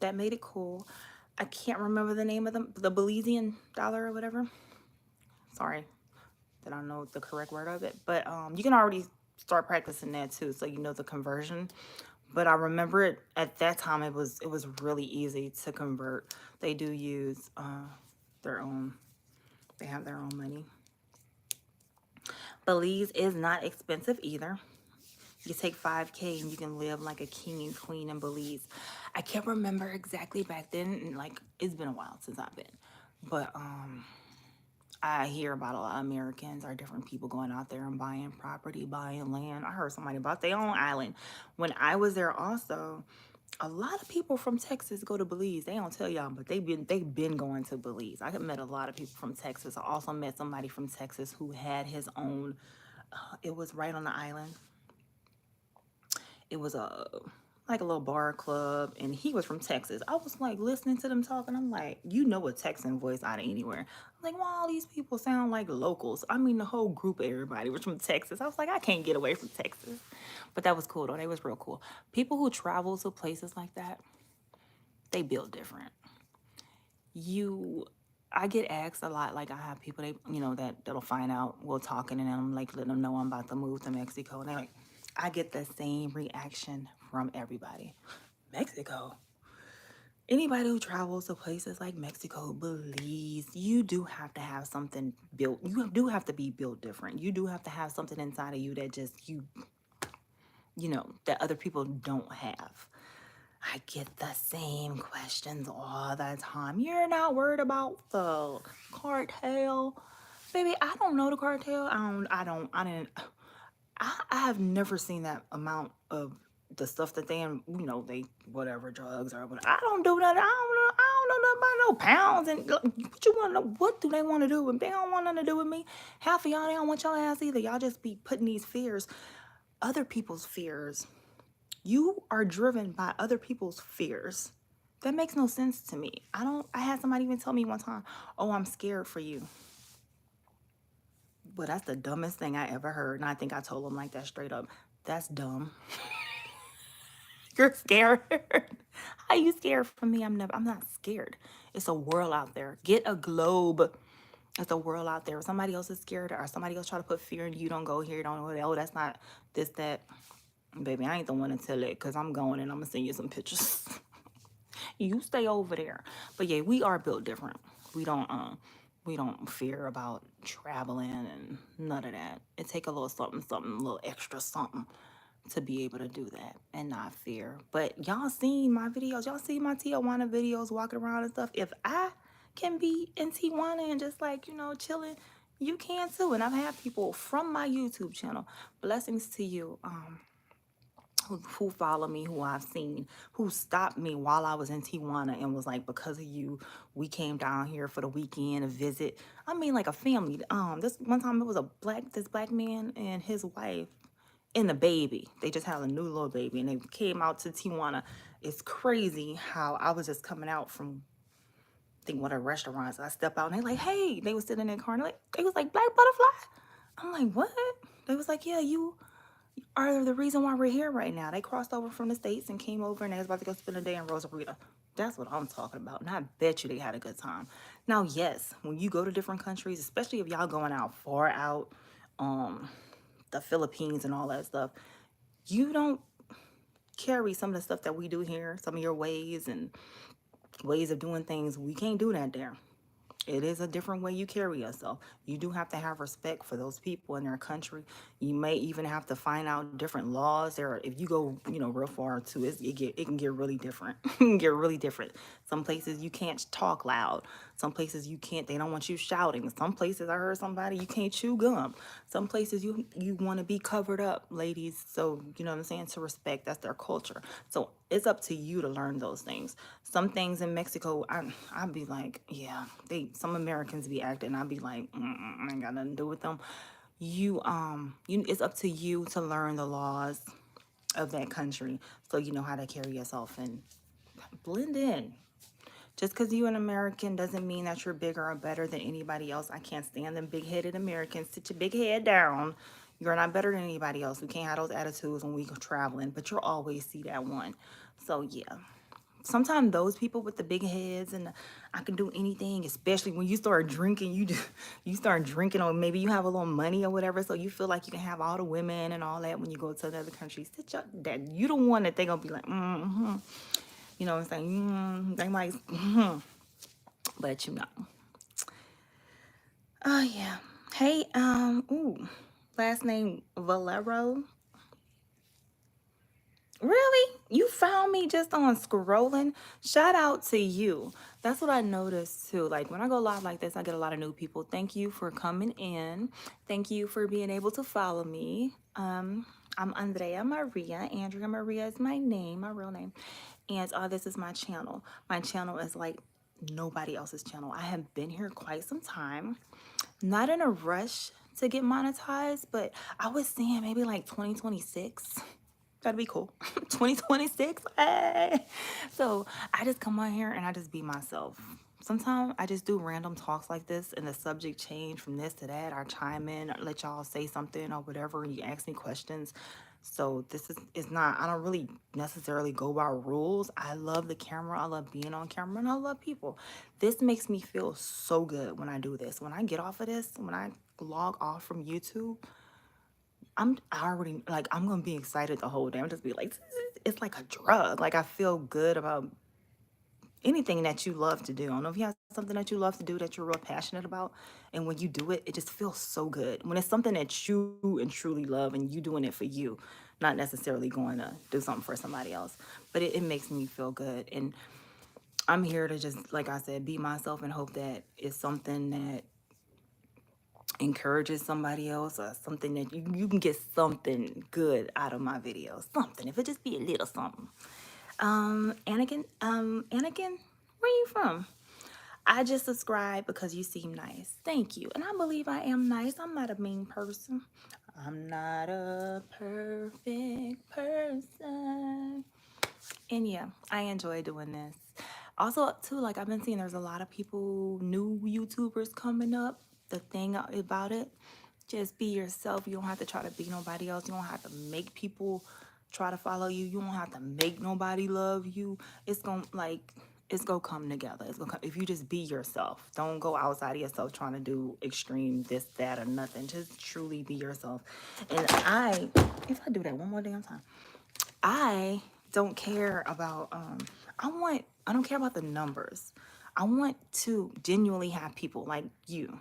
That made it cool. I can't remember the name of them, the Belizean dollar or whatever. Sorry that I don't know the correct word of it, but you can already start practicing that too, so you know the conversion. But I remember it at that time. It was really easy to convert. They do use their own. They have their own money. Belize is not expensive either. You take 5K and you can live like a king and queen in Belize. I can't remember exactly back then. Like it's been a while since I've been, but I hear about a lot of Americans or different people going out there and buying property, buying land. I heard somebody bought their own island. When I was there also, a lot of people from Texas go to Belize. They don't tell y'all, but they've been going to Belize. I met a lot of people from Texas. I also met somebody from Texas who had his own. It was right on the island. It was like a little bar club, and he was from Texas. I was like listening to them talking. I'm like, you know, a Texan voice out of anywhere. I'm like, why all these people sound like locals? I mean, the whole group of everybody was from Texas. I was like, I can't get away from Texas, but that was cool though. They was real cool. People who travel to places like that, they build different. I get asked a lot. Like I have people that'll find out we're talking, and I'm like letting them know I'm about to move to Mexico, and they're like, I get the same reaction from everybody. Mexico. Anybody who travels to places like Mexico, Belize, you do have to have something built. You do have to be built different. You do have to have something inside of you that just that other people don't have. I get the same questions all the time. You're not worried about the cartel? Baby, I don't know the cartel. I have never seen that amount of the stuff that they whatever drugs or whatever. I don't do that. I don't know nothing about no pounds and what you want to know. What do they want to do with? They don't want nothing to do with me. Half of y'all, they don't want y'all ass either. Y'all just be putting these fears, other people's fears. You are driven by other people's fears. That makes no sense to me. I had somebody even tell me one time, "Oh, I'm scared for you." Well, that's the dumbest thing I ever heard. And I think I told him like that straight up. That's dumb. You're scared. How you scared from me? I'm not scared. It's a world out there. Get a globe. It's a world out there. If somebody else is scared or somebody else try to put fear in you, don't go here, don't go there. Oh, that's not this, that. Baby, I ain't the one to tell it because I'm going and I'm going to send you some pictures. You stay over there. But yeah, we are built different. We don't fear about traveling and none of that. It take a little something, something, a little extra something to be able to do that and not fear. But y'all seen my videos. Y'all see my Tijuana videos walking around and stuff. If I can be in Tijuana and just like, chilling, you can too. And I've had people from my YouTube channel, blessings to you, who follow me, who I've seen, who stopped me while I was in Tijuana and was like, because of you, we came down here for the weekend to visit. I mean, like a family. This one time it was this black man and his wife and the baby. They just had a new little baby and they came out to Tijuana. It's crazy how I was just coming out from, I think, one of the restaurants. I step out and they like, hey, they was sitting in their car and they was like, Black Butterfly. I'm like, what? They was like, yeah, you are the reason why we're here right now. They crossed over from the States and came over and they was about to go spend a day in Rosarito. That's what I'm talking about. And I bet you they had a good time. Now, yes, when you go to different countries, especially if y'all going out far out, um, the Philippines and all that stuff, you don't carry some of the stuff that we do here, some of your ways and ways of doing things. We can't do that there. It is a different way you carry yourself. You do have to have respect for those people in their country. You may even have to find out different laws. There, if you go, real far too, it can get really different. It can get really different. Some places you can't talk loud. Some places you can't. They don't want you shouting. Some places I heard somebody you can't chew gum. Some places you want to be covered up, ladies. So you know what I'm saying. To respect, that's their culture. So it's up to you to learn those things. Some things in Mexico, I'd be like, yeah, some Americans be acting. I'd be like, I ain't got nothing to do with them. It's up to you to learn the laws of that country, so you know how to carry yourself and blend in. Just because you're an American doesn't mean that you're bigger or better than anybody else. I can't stand them big-headed Americans. Sit your big head down. You're not better than anybody else. We can't have those attitudes when we go traveling, but you'll always see that one. So yeah, sometimes those people with the big heads and I can do anything, especially when you start drinking, you start drinking, or maybe you have a little money or whatever, so you feel like you can have all the women and all that when you go to another country. That you don't want it. They're gonna be like, you know what I'm saying? They might, but oh yeah. Hey, last name Valero. Really? You found me just on scrolling? Shout out to you. That's what I noticed too. Like when I go live like this, I get a lot of new people. Thank you for coming in. Thank you for being able to follow me. I'm Andrea Maria. Andrea Maria is my name, my real name. And this is my channel. My channel is like nobody else's channel. I have been here quite some time. Not in a rush to get monetized, but I was saying maybe like 2026. That'd be cool. 2026. Hey. So I just come on here and I just be myself. Sometimes I just do random talks like this and the subject change from this to that. I chime in, or let y'all say something or whatever, and you ask me questions. So this is not, I don't really necessarily go by rules. I love the camera. I love being on camera and I love people. This makes me feel so good when I do this. When I get off of this, when I log off from YouTube, I'm gonna be excited the whole day. I'm just be like, it's like a drug. Like I feel good about anything that you love to do. I don't know if you have something that you love to do that you're real passionate about, and when you do it, it just feels so good. When it's something that you and truly love and you doing it for you, not necessarily going to do something for somebody else, but it makes me feel good. And I'm here to just, like I said, be myself and hope that it's something that encourages somebody else, or something that you can get something good out of my videos. Something, if it just be a little something. Anakin, where you from? I just subscribed because you seem nice. Thank you. And I believe I am nice. I'm not a mean person. I'm not a perfect person. And yeah, I enjoy doing this. Also, too, like I've been seeing there's a lot of people, new YouTubers coming up. The thing about it, just be yourself. You don't have to try to be nobody else. You don't have to make people try to follow you. You don't have to make nobody love you. It's gonna come together. If you just be yourself. Don't go outside of yourself trying to do extreme this, that, or nothing. Just truly be yourself. And if I do that one more damn time, I don't care about I don't care about the numbers. I want to genuinely have people like you,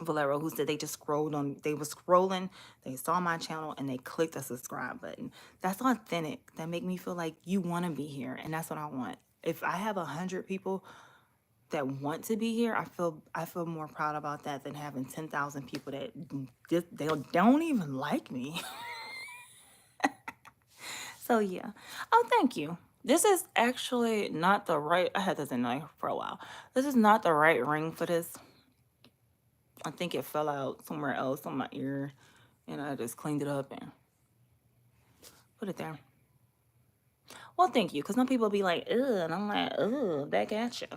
Valero, who said they were scrolling, they saw my channel and they clicked the subscribe button. That's authentic. That make me feel like you want to be here, and that's what I want. If I have 100 people that want to be here, I feel more proud about that than having 10,000 people that they don't even like me. So yeah. Oh, thank you. This is actually not the right. I had this in there for a while. This is not the right ring for this. I think it fell out somewhere else on my ear, and I just cleaned it up and put it there. Well, thank you, because some people be like, ugh, and I'm like, ugh, back at you.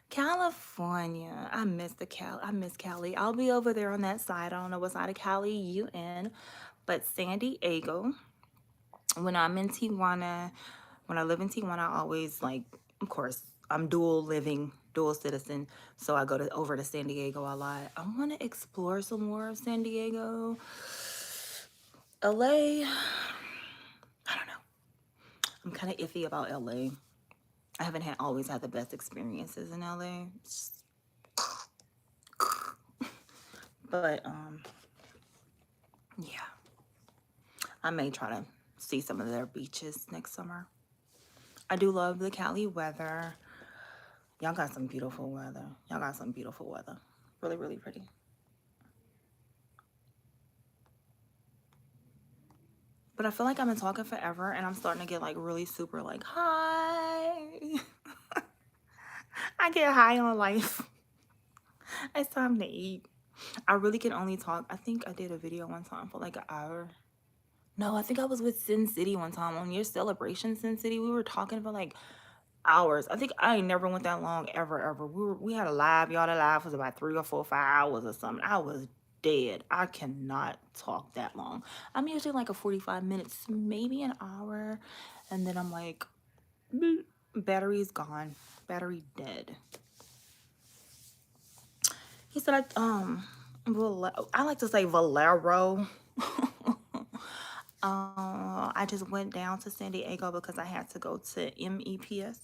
California. I miss Cali. I'll be over there on that side. I don't know what side of Cali you in, but San Diego. When I'm in Tijuana, when I live in Tijuana, I always like, of course, I'm dual living, dual citizen, so I go to over to San Diego a lot. I want to explore some more of San Diego. LA, I don't know. I'm kind of iffy about LA. I haven't had always had the best experiences in LA. But yeah, I may try to see some of their beaches next summer. I do love the Cali weather. Y'all got some beautiful weather. Y'all got some beautiful weather. Really, really pretty. But I feel like I've been talking forever and I'm starting to get like really super like, hi. I get high on life. It's time to eat. I really can only talk. I think I did a video one time for like an hour. No, I think I was with Sin City one time on your celebration, Sin City. We were talking for like hours. I think I ain't never went that long ever. We had a live, y'all. The live was about 3 or 4 5 hours or something. I was dead. I cannot talk that long. I'm usually like a 45 minutes, maybe an hour, and then I'm like, "Boop, battery's gone, battery dead." He said, I like to say Valero. I just went down to San Diego because I had to go to MEPS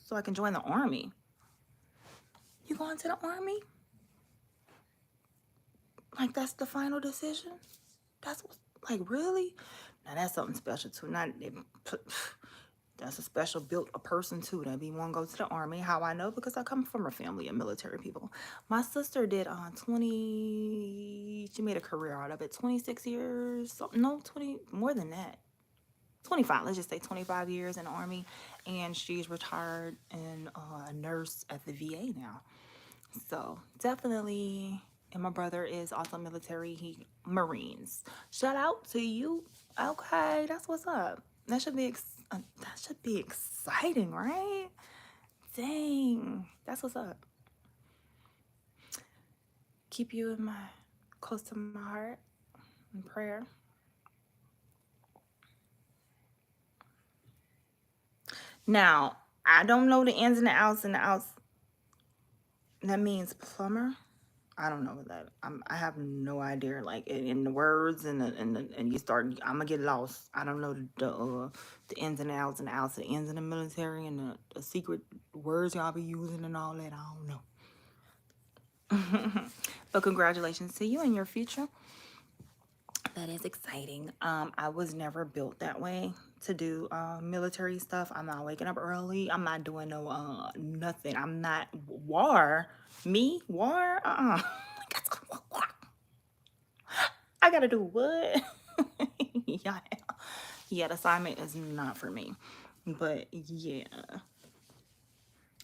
so I can join the army. You going to the army? Like that's the final decision? That's what, like really? Now that's something special too. Not that's a special built a person too that be want to go to the army. How I know? Because I come from a family of military people. My sister did 20. She made a career out of it. 26 years. Something. No, 20 more than that. 25. Let's just say 25 years in the army, and she's retired and a nurse at the VA now. So definitely, and my brother is also military. He Marines. Shout out to you. Okay, that's what's up. That should be exciting, right? Dang, that's what's up. Keep you in my close to my heart in prayer. Now, I don't know the ins and the outs and the outs. That means plumber. I don't know that. I have no idea. Like in the words and you start. I'm gonna get lost. I don't know the ins and outs and the outs, the ins in the military and the secret words y'all be using and all that. I don't know. But congratulations to you and your future. That is exciting. I was never built that way to do military stuff. I'm not waking up early. I'm not doing no nothing. I'm not war. Me war. I gotta do what? Yeah, yeah. The assignment is not for me. But yeah,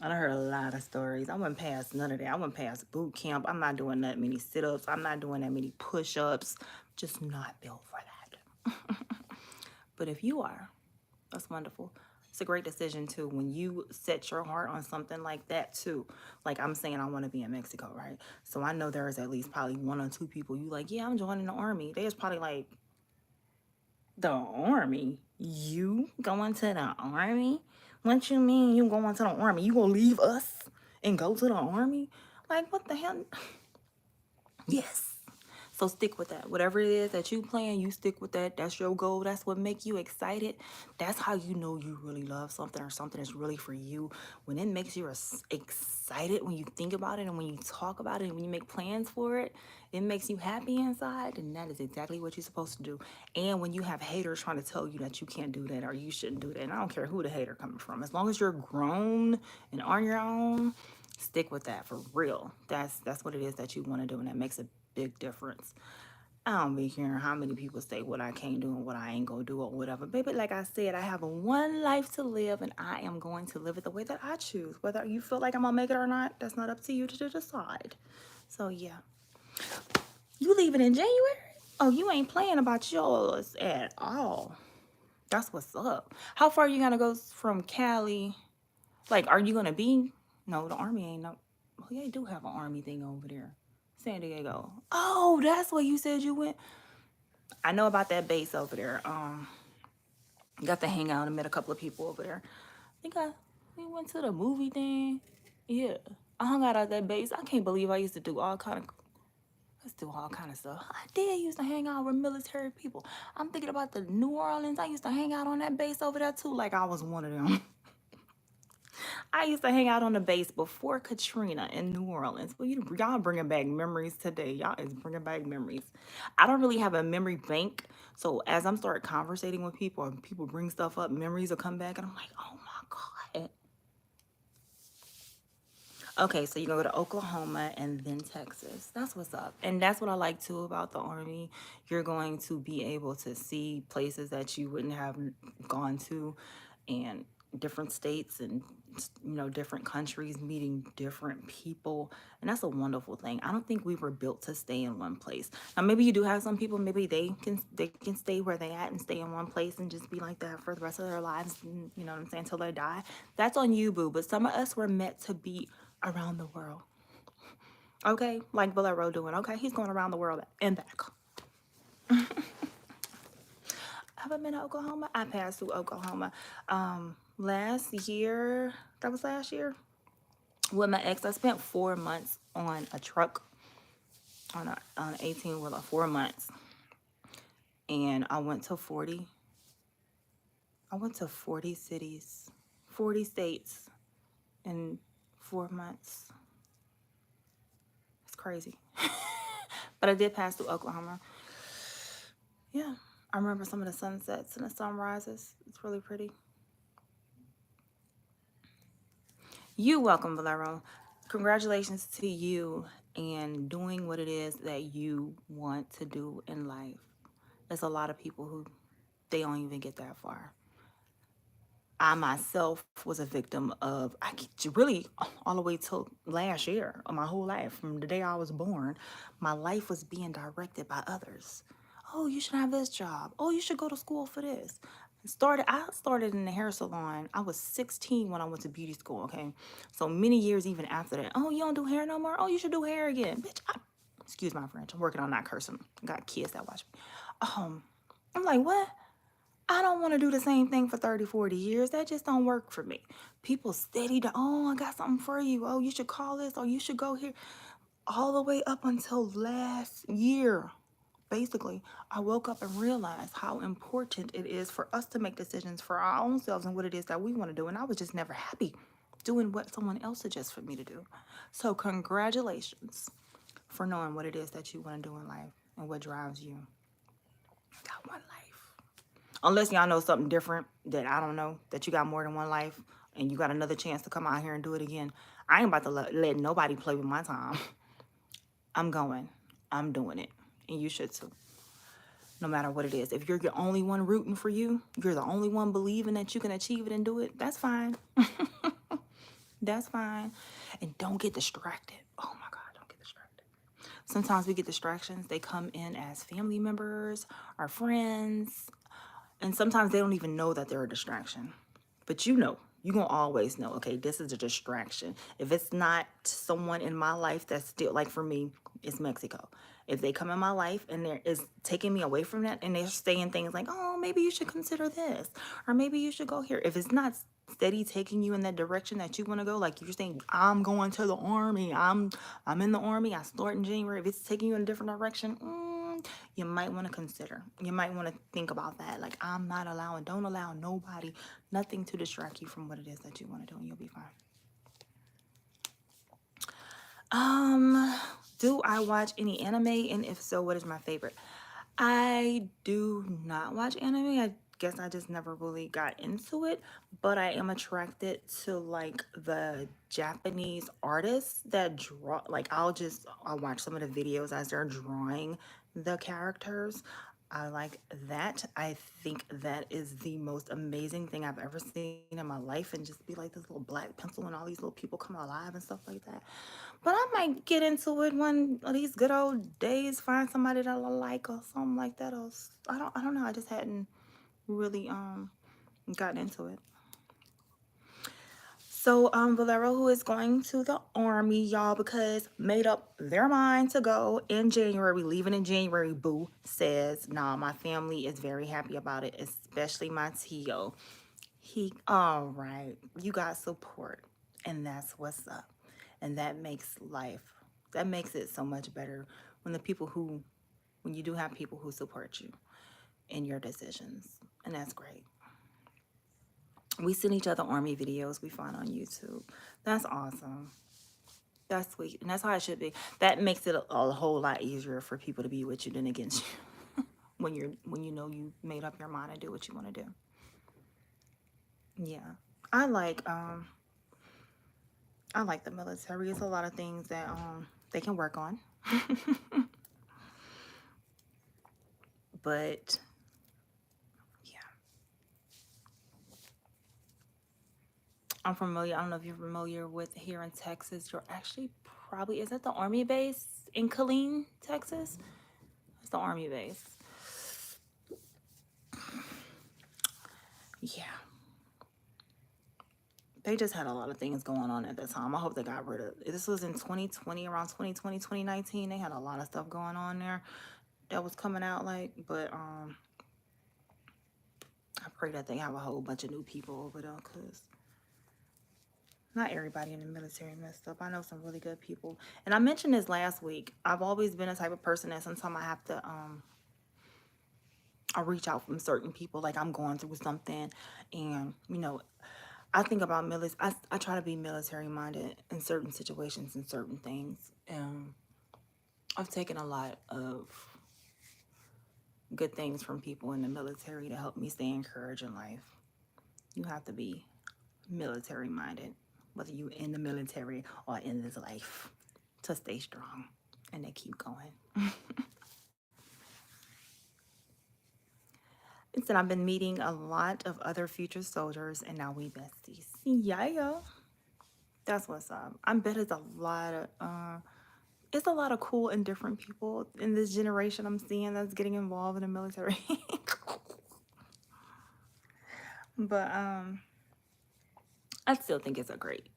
I done heard a lot of stories. I went past none of that. I went past boot camp. I'm not doing that many sit-ups. I'm not doing that many push-ups. Just not built for that. But if you are, that's wonderful. It's a great decision too when you set your heart on something like that too. Like I'm saying, I want to be in Mexico, right? So I know there is at least probably 1 or 2 people you like, yeah, I'm joining the army. There's probably like, the army? You going to the army? What you mean you going to the army? You gonna leave us and go to the army? Like what the hell? Yes. So stick with that. Whatever it is that you plan, you stick with that. That's your goal. That's what make you excited. That's how you know you really love something or something is really for you. When it makes you excited, when you think about it and when you talk about it and when you make plans for it, it makes you happy inside. And that is exactly what you're supposed to do. And when you have haters trying to tell you that you can't do that or you shouldn't do that, and I don't care who the hater coming from, as long as you're grown and on your own, stick with that for real. That's what it is that you want to do, and that makes a big difference. I don't be caring how many people say what I can't do and what I ain't gonna do or whatever. Baby, like I said, I have a one life to live and I am going to live it the way that I choose. Whether you feel like I'm gonna make it or not, that's not up to you to decide. So yeah. You leaving in January? Oh, you ain't playing about yours at all. That's what's up. How far are you gonna go from Cali? Like, are you gonna be? No, the army ain't no. Well, they do have an army thing over there, San Diego. Oh, that's where you said you went. I know about that base over there. Got to hang out and met a couple of people over there. I think we went to the movie thing. Yeah, I hung out at that base. I can't believe I used to do all kind of. Let's do all kind of stuff. I did used to hang out with military people. I'm thinking about the New Orleans. I used to hang out on that base over there too, like I was one of them. I used to hang out on the base before Katrina in New Orleans. Well, y'all bringing back memories today. Y'all is bringing back memories. I don't really have a memory bank, so as I'm start conversating with people and people bring stuff up, memories will come back, and I'm like, oh my god. Okay, so you go to Oklahoma and then Texas. That's what's up. And that's what I like too about the Army. You're going to be able to see places that you wouldn't have gone to, and different states and different countries, meeting different people. And that's a wonderful thing. I don't think we were built to stay in one place. Now maybe you do have some people, maybe they can stay where they at and stay in one place and just be like that for the rest of their lives, and, you know what I'm saying, until they die. That's on you, boo. But some of us were meant to be around the world. Okay? Like Valero doing. Okay, he's going around the world and back. Have I been to Oklahoma? I passed through Oklahoma. Last year, that was last year, with my ex, I spent 4 months on a truck, on an 18-wheeler, 4 months. And I went to 40 cities, 40 states in 4 months. It's crazy. But I did pass through Oklahoma. Yeah. I remember some of the sunsets and the sunrises. It's really pretty. You welcome, Valero. Congratulations to you and doing what it is that you want to do in life. There's a lot of people who they don't even get that far. I myself was a victim of, I really all the way till last year, of my whole life, from the day I was born, my life was being directed by others. Oh, you should have this job. Oh, you should go to school for this. I started in the hair salon. I was 16 when I went to beauty school, okay? So many years even after that. Oh, you don't do hair no more? Oh, you should do hair again. Bitch, excuse my French. I'm working on not cursing. I got kids that watch me. I'm like, what? I don't want to do the same thing for 30, 40 years. That just don't work for me. People steady to, oh, I got something for you. Oh, you should call this. Oh, you should go here. All the way up until last year, basically, I woke up and realized how important it is for us to make decisions for our own selves and what it is that we want to do. And I was just never happy doing what someone else suggests for me to do. So congratulations for knowing what it is that you want to do in life and what drives you. Got one life. Unless y'all know something different that I don't know, that you got more than one life and you got another chance to come out here and do it again. I ain't about to let nobody play with my time. I'm going. I'm doing it. And you should too. No matter what it is. If you're the only one rooting for you, you're the only one believing that you can achieve it and do it, that's fine. That's fine. And don't get distracted. Oh my God, don't get distracted. Sometimes we get distractions. They come in as family members, our friends, and sometimes they don't even know that they're a distraction. But you're going to always know, okay, this is a distraction. If it's not someone in my life that's still, like for me, it's Mexico. If they come in my life and they're is taking me away from that and they're saying things like, oh, maybe you should consider this, or maybe you should go here. If it's not steady taking you in that direction that you want to go, like you're saying, I'm going to the army, I'm in the army, I start in January. If it's taking you in a different direction, you might want to consider. You might want to think about that. Like, don't allow nobody, nothing to distract you from what it is that you want to do, and you'll be fine. Do I watch any anime? And if so, what is my favorite? I do not watch anime. I guess I just never really got into it, but I am attracted to like the Japanese artists that draw. Like I'll watch some of the videos as they're drawing the characters. I like that. I think that is the most amazing thing I've ever seen in my life, and just be like this little black pencil and all these little people come alive and stuff like that. But I might get into it one of these good old days, find somebody that I like or something like that. Or I don't know. I just hadn't really gotten into it. So Valero, who is going to the army, y'all, because made up their mind to go in January, leaving in January, boo, says, nah, my family is very happy about it, especially my Tio. All right, you got support, and that's what's up. And that makes it so much better when when you do have people who support you in your decisions. And that's great. We send each other army videos we find on YouTube. That's awesome. That's sweet. And that's how it should be. That makes it a whole lot easier for people to be with you than against you when you know you made up your mind and do what you want to do. Yeah. I like um I like the military. It's a lot of things that they can work on. But yeah, I'm familiar. I don't know if you're familiar with here in Texas. You're actually probably, is that the Army base in Killeen, Texas? It's the Army base. Yeah. They just had a lot of things going on at the time. I hope they got rid of it. This was in 2020, around 2020, 2019. They had a lot of stuff going on there that was coming out like, but I pray that they have a whole bunch of new people over there because not everybody in the military messed up. I know some really good people. And I mentioned this last week. I've always been a type of person that sometimes I have to I reach out from certain people like I'm going through something, and I think about I try to be military minded in certain situations and certain things. I've taken a lot of good things from people in the military to help me stay encouraged in life. You have to be military minded, whether you in the military or in this life, to stay strong and to keep going. And I've been meeting a lot of other future soldiers, and now we besties. Yeah, that's what's up. I bet it's a lot of cool and different people in this generation I'm seeing that's getting involved in the military. But I still think it's a great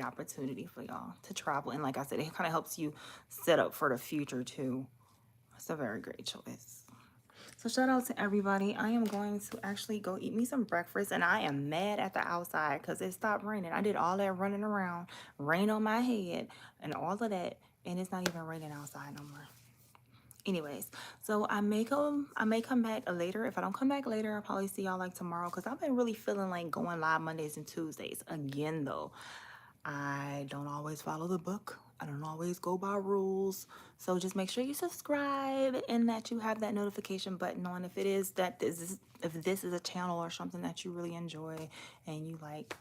opportunity for y'all to travel. And like I said, it kind of helps you set up for the future too. It's a very great choice. So shout out to everybody. I am going to actually go eat me some breakfast, and I am mad at the outside because it stopped raining. I did all that running around, rain on my head, and all of that, and it's not even raining outside no more. Anyways, so I may come back later. If I don't come back later, I'll probably see y'all like tomorrow because I've been really feeling like going live Mondays and Tuesdays again though. I don't always follow the book. I don't always go by rules. So just make sure you subscribe and that you have that notification button on if it is that if this is a channel or something that you really enjoy and you like,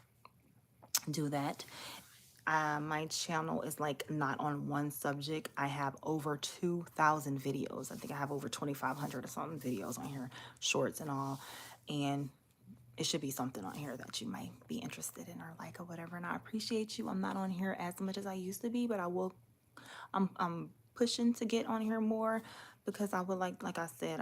do that. My channel is like not on one subject. I have over 2,000 videos. I think I have over 2,500 or something videos on here, shorts and all. And it should be something on here that you might be interested in or like or whatever. And I appreciate you. I'm not on here as much as I used to be, but I'm pushing to get on here more because I would like I said,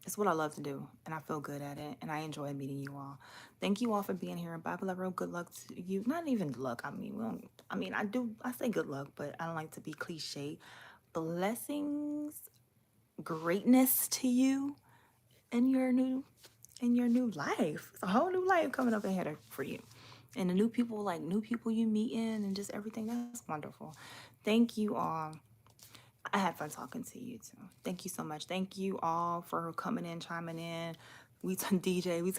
it's what I love to do, and I feel good at it, and I enjoy meeting you all. Thank you all for being here. Bible Lover, good luck to you. Not even luck. I mean, I say good luck, but I don't like to be cliche. Blessings, greatness to you in your new life. It's a whole new life coming up ahead for you. And the new people you meet in and just everything. That's wonderful. Thank you all. I had fun talking to you too. Thank you so much. Thank you all for coming in, chiming in. We talking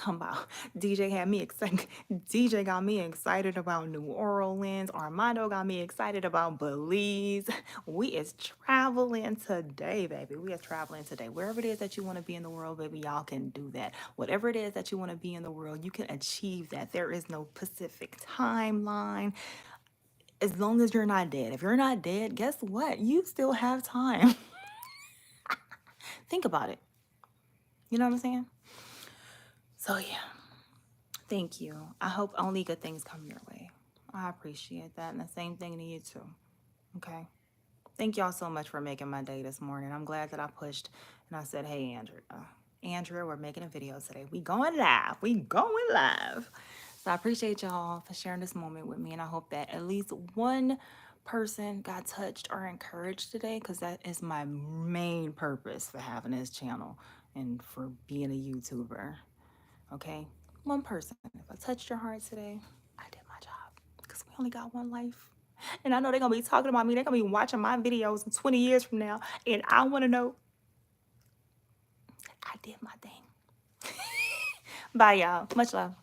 about DJ had me excited. DJ got me excited about New Orleans. Armando got me excited about Belize. We is traveling today, baby. We are traveling today. Wherever it is that you want to be in the world, baby, y'all can do that. Whatever it is that you want to be in the world, you can achieve that. There is no specific timeline as long as you're not dead. If you're not dead, guess what? You still have time. Think about it. You know what I'm saying? So yeah, thank you. I hope only good things come your way. I appreciate that. And the same thing to you too. Okay. Thank y'all so much for making my day this morning. I'm glad that I pushed and I said, hey, Andrea, we're making a video today. We going live. We going live. So I appreciate y'all for sharing this moment with me. And I hope that at least one person got touched or encouraged today, because that is my main purpose for having this channel and for being a YouTuber. Okay? One person. If I touched your heart today, I did my job, because we only got one life. And I know they're going to be talking about me. They're going to be watching my videos in 20 years from now. And I want to know I did my thing. Bye, y'all. Much love.